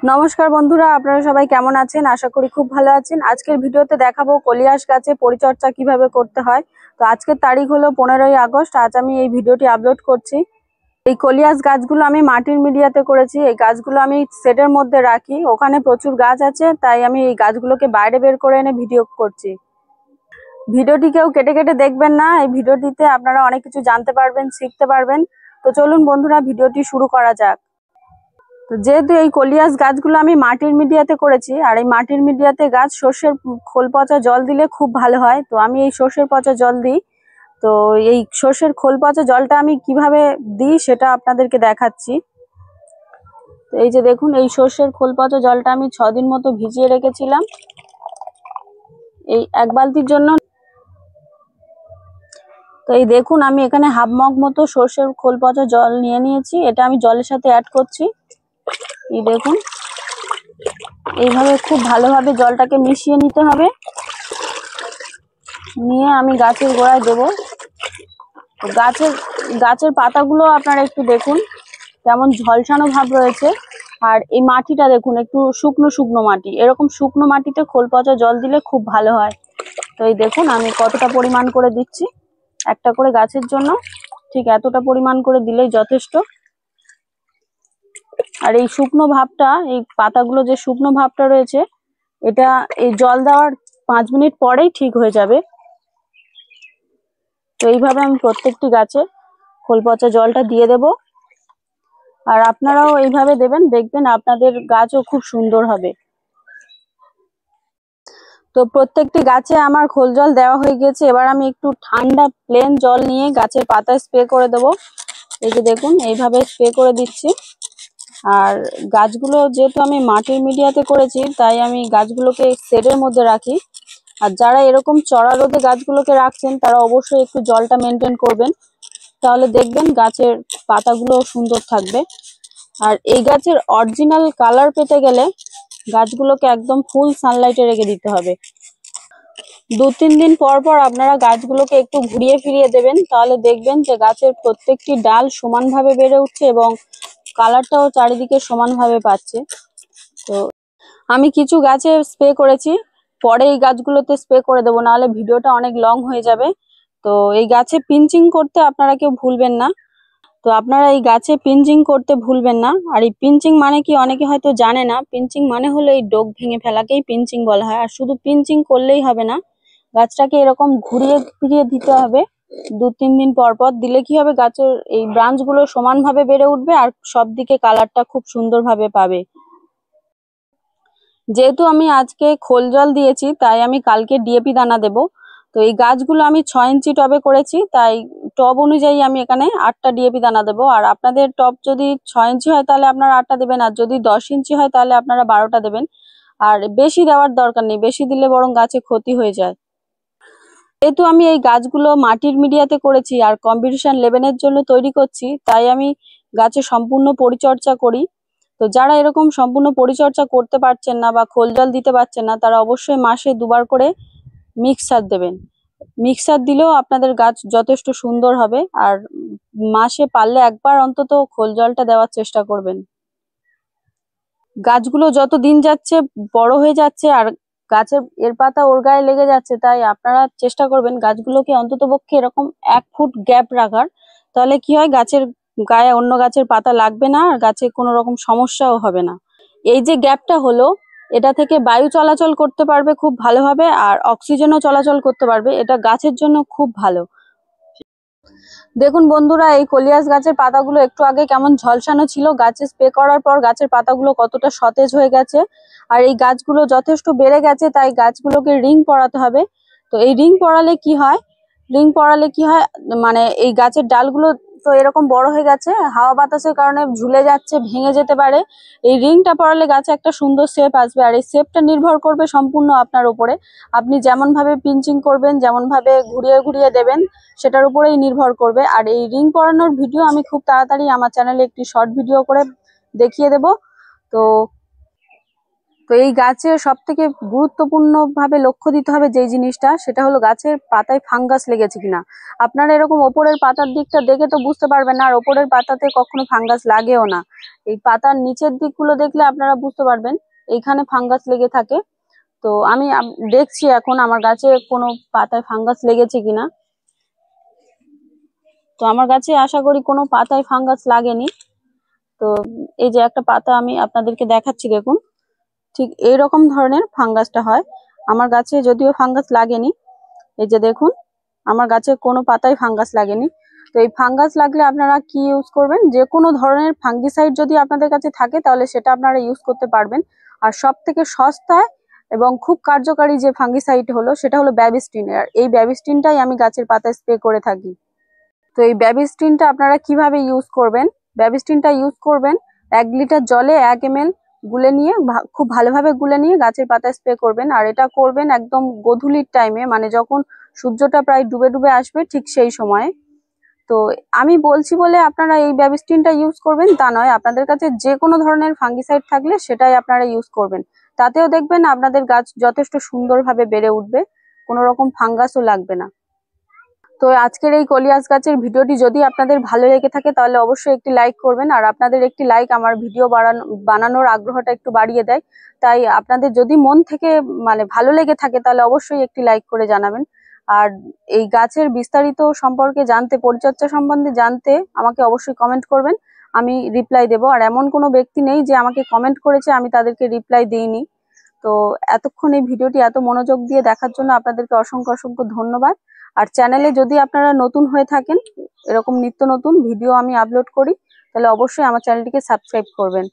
নমস্কার বন্ধুরা, আপনারা সবাই কেমন আছেন? আশা করি খুব ভালো আছেন। আজকের ভিডিওতে দেখাবো কলিয়াস গাছে পরিচর্যা কিভাবে করতে হয়। তো আজকের তারিখ হলো 15ই আগস্ট। আজ আমি এই ভিডিওটি আপলোড করছি। এই কলিয়াস গাছগুলো আমি মাটির মিডিয়াতে করেছি। এই গাছগুলো আমি সেটের মধ্যে রাখি, ওখানে প্রচুর গাছ আছে, তাই আমি এই গাছগুলোকে বাইরে বের করে এনে ভিডিও করছি। ভিডিওটি কেউ কেটে কেটে দেখবেন না, এই ভিডিওটিতে আপনারা অনেক কিছু জানতে পারবেন, শিখতে পারবেন। তো চলুন বন্ধুরা, ভিডিওটি শুরু করা যাক। তো যেহেতু এই কলিয়াস গাছগুলো আমি মাটির মিডিয়াতে করেছি, আর এই মাটির মিডিয়াতে গাছ সর্ষের খোল পচা জল দিলে খুব ভালো হয়, তো আমি এই সর্ষের পচা জল দিই। তো এই সর্ষের খোল পচা জলটা আমি কিভাবে দিই সেটা আপনাদেরকে দেখাচ্ছি। তো এই যে দেখুন, এই সর্ষের খোল পচা জলটা আমি 6 দিন মতো ভিজিয়ে রেখেছিলাম এই 1 বালতির জন্য। তো এই দেখুন, আমি এখানে হাফ মগ মতো সর্ষের খোল পচা জল নিয়ে নিয়েছি, এটা আমি জলের সাথে অ্যাড করছি। এই দেখুন, এইভাবে খুব ভালোভাবে জলটাকে মিশিয়ে নিতে হবে। নিয়ে আমি গাছের গোড়ায় দেবো। গাছের পাতাগুলো আপনারা একটু দেখুন কেমন ঝলসানো ভাব রয়েছে। আর এই মাটিটা দেখুন, একটু শুকনো শুকনো মাটি, এরকম শুকনো মাটিতে খোল পচা জল দিলে খুব ভালো হয়। তো এই দেখুন, আমি কতটা পরিমাণ করে দিচ্ছি। একটা করে গাছের জন্য ঠিক এতটা পরিমাণ করে দিলেই যথেষ্ট। আর এই শুকনো ভাবটা, এই পাতাগুলো যে শুকনো ভাবটা রয়েছে, এটা এই জল দেওয়ার 5 মিনিট পরেই ঠিক হয়ে যাবে। তো এইভাবে আমি প্রত্যেকটি গাছে খোল পচা জলটা দিয়ে দেব। আর আপনারাও এইভাবে দেবেন, দেখবেন আপনাদের গাছও খুব সুন্দর হবে। তো প্রত্যেকটি গাছে আমার খোল জল দেওয়া হয়ে গেছে। এবার আমি একটু ঠান্ডা প্লেন জল নিয়ে গাছের পাতায় স্প্রে করে দেব। এই যে দেখুন, এইভাবে স্প্রে করে দিচ্ছি। আর গাছগুলো যেহেতু আমি মাটির মিডিয়াতে করেছি, তাই আমি গাছগুলোকে শেডের মধ্যে রাখি। আর যারা এরকম চড়া রোদে গাছগুলোকে রাখছেন, তারা অবশ্যই একটু জলটা মেনটেন করবেন, তাহলে দেখবেন গাছের পাতাগুলো সুন্দর থাকবে। আর এই গাছের অরিজিনাল কালার পেতে গেলে গাছগুলোকে একদম ফুল সানলাইটে রেখে দিতে হবে। 2-3 দিন পর পর আপনারা গাছগুলোকে একটু ঘুরিয়ে ফিরিয়ে দেবেন, তাহলে দেখবেন যে গাছের প্রত্যেকটি ডাল সমানভাবে বেড়ে উঠছে এবং কালারটাও চারিদিকে সমানভাবে পাচ্ছে। তো আমি কিছু গাছে স্প্রে করেছি, পরে এই গাছগুলোতে স্প্রে করে দেবো, নাহলে ভিডিওটা অনেক লং হয়ে যাবে। তো এই গাছে পিঞ্চিং করতে আপনারা কেউ ভুলবেন না। তো আপনারা এই গাছে পিঞ্চিং করতে ভুলবেন না। আর এই পিঞ্চিং মানে কি, অনেকে হয়তো জানে না। পিঞ্চিং মানে হলো এই ডোগ ভেঙে ফেলাকেই পিঞ্চিং বলা হয়। আর শুধু পিঞ্চিং করলেই হবে না, গাছটাকে এরকম ঘুরিয়ে ফিরিয়ে দিতে হবে 2-3 দিন পর পর। দিলে কি হবে, গাছের এই ব্রাঞ্চ গুলো সমানভাবে বেড়ে উঠবে আর সব দিকে কালারটা খুব সুন্দরভাবে পাবে। যেহেতু আমি আজকে খোল জল দিয়েছি, তাই আমি কালকে ডিএপি দানা দেব। তো এই গাছগুলো আমি 6 ইঞ্চি টবে করেছি, তাই টব অনুযায়ী আমি এখানে 8টা ডিএপি দানা দেবো। আর আপনাদের টব যদি 6 ইঞ্চি হয় তাহলে আপনারা 8টা দেবেন, আর যদি 10 ইঞ্চি হয় তাহলে আপনারা 12টা দেবেন। আর বেশি দেওয়ার দরকার নেই, বেশি দিলে বরং গাছে ক্ষতি হয়ে যায়। যেহেতু আমি এই গাছগুলো মাটির মিডিয়াতে করেছি আর কম্পিটিশন লেভেলের জন্য তৈরি করছি, তাই আমি গাছের সম্পূর্ণ পরিচর্যা করি। তো যারা এরকম সম্পূর্ণ পরিচর্যা করতে পারছেন না বা খোল জল দিতে পারছেন না, তারা অবশ্যই মাসে 2বার করে মিক্সার দেবেন। মিক্সার দিলেও আপনাদের গাছ যথেষ্ট সুন্দর হবে। আর মাসে পারলে 1বার অন্তত খোল জলটা দেওয়ার চেষ্টা করবেন। গাছগুলো যত দিন যাচ্ছে বড় হয়ে যাচ্ছে, আর গাছের এর পাতা ওর গায়ে লেগে যাচ্ছে, তাই আপনারা চেষ্টা করবেন গাছগুলোকে অন্ততপক্ষে এরকম 1 ফুট গ্যাপ রাখার। তাহলে কি হয়, গাছের গায়ে অন্য গাছের পাতা লাগবে না আর গাছে কোনো রকম সমস্যাও হবে না। এই যে গ্যাপটা হলো, এটা থেকে বায়ু চলাচল করতে পারবে খুব ভালোভাবে, আর অক্সিজেনও চলাচল করতে পারবে। এটা গাছের জন্য খুব ভালো। দেখুন বন্ধুরা, এই কলিয়াস গাছের পাতাগুলো একটু আগে কেমন ঝলসানো ছিল, গাছে স্প্রে করার পর গাছের পাতাগুলো কতটা সতেজ হয়ে গেছে। আর এই গাছগুলো যথেষ্ট বেড়ে গেছে, তাই গাছগুলোকে রিং পরাতে হবে। তো এই রিং পরালে কি হয়, মানে এই গাছের ডালগুলো তো এরকম বড় হয়ে গেছে, হাওয়া বাতাসের কারণে ঝুলে যাচ্ছে, ভেঙে যেতে পারে। এই রিংটা পরালে গাছে একটা সুন্দর শেপ আসবে। আর এই শেপটা নির্ভর করবে সম্পূর্ণ আপনার উপরে। আপনি যেমন ভাবে পিঞ্চিং করবেন, যেমন ভাবে ঘুরিয়ে ঘুরিয়ে দেবেন, সেটার উপরেই নির্ভর করবে। আর এই রিং পরানোর ভিডিও আমি খুব তাড়াতাড়ি আমার চ্যানেলে একটি শর্ট ভিডিও করে দেখিয়ে দেব। তো তো এই গাছের সব থেকে গুরুত্বপূর্ণ ভাবে লক্ষ্য দিতে হবে যেই জিনিসটা, সেটা হলো গাছের পাতায় ফাঙ্গাস লেগেছে কিনা। আপনারা এরকম ওপরের পাতার দিকটা দেখে তো বুঝতে পারবেন না, আর ওপরের পাতাতে কখনো ফাঙ্গাস লাগেও না। এই পাতার নিচের দিকগুলো দেখলে আপনারা বুঝতে পারবেন এইখানে ফাঙ্গাস লেগে থাকে। তো আমি দেখছি এখন আমার গাছে কোনো পাতায় ফাঙ্গাস লেগেছে কিনা। তো আমার গাছে আশা করি কোনো পাতায় ফাঙ্গাস লাগেনি। তো এই যে একটা পাতা আমি আপনাদেরকে দেখাচ্ছি, দেখুন ঠিক এইরকম ধরনের ফাঙ্গাসটা হয়। আমার গাছে যদিও ফাঙ্গাস লাগেনি, এই যে দেখুন আমার গাছে কোনো পাতায় ফাঙ্গাস লাগেনি। তো এই ফাঙ্গাস লাগলে আপনারা কি ইউজ করবেন, যে কোনো ধরনের ফাঙ্গিসাইড যদি আপনাদের কাছে থাকে তাহলে সেটা আপনারা ইউজ করতে পারবেন। আর সব থেকে সস্তায় এবং খুব কার্যকারী যে ফাঙ্গিসাইড হলো সেটা হলো ব্যাবিস্টিন। আর এই ব্যাবিস্টিনটাই আমি গাছের পাতায় স্প্রে করে থাকি। তো এই ব্যাবিস্টিনটা আপনারা কিভাবে ইউজ করবেন, ব্যাবিস্টিনটা ইউজ করবেন 1 লিটার জলে 1 ml গুলে নিয়ে খুব ভালোভাবে গুলে নিয়ে গাছের পাতায় স্প্রে করবেন। আর এটা করবেন একদম গোধূলির টাইমে, মানে যখন সূর্যটা প্রায় ডুবে ডুবে আসবে ঠিক সেই সময়ে। তো আমি বলছি বলে আপনারা এই ব্যাবিস্টিনটা ইউজ করবেন তা নয়, আপনাদের কাছে যে কোনো ধরনের ফাঙ্গিসাইড থাকলে সেটাই আপনারা ইউজ করবেন। তাতেও দেখবেন আপনাদের গাছ যথেষ্ট সুন্দরভাবে বেড়ে উঠবে, কোনো রকম ফাঙ্গাসও লাগবে না। তো আজকের এই কলিয়াস গাছের ভিডিওটি যদি আপনাদের ভালো লেগে থাকে তাহলে অবশ্যই একটি লাইক করবেন। আর আপনাদের একটি লাইক আমার ভিডিও বানানোর আগ্রহটা একটু বাড়িয়ে দেয়। তাই আপনাদের যদি মন থেকে মানে ভালো লেগে থাকে তাহলে অবশ্যই একটি লাইক করে জানাবেন। আর এই গাছের বিস্তারিত সম্পর্কে জানতে, পরিচর্যা সম্বন্ধে জানতে আমাকে অবশ্যই কমেন্ট করবেন, আমি রিপ্লাই দেবো। আর এমন কোনো ব্যক্তি নেই যে আমাকে কমেন্ট করেছে আমি তাদেরকে রিপ্লাই দিইনি। তো এতক্ষণ এই ভিডিওটি এত মনোযোগ দিয়ে দেখার জন্য আপনাদেরকে অসংখ্য অসংখ্য ধন্যবাদ। আর চ্যানেলে যদি আপনারা নতুন হয়ে থাকেন, এরকম নিত্য নতুন ভিডিও আমি আপলোড করি, তাহলে অবশ্যই আমার চ্যানেলটিকে সাবস্ক্রাইব করবেন।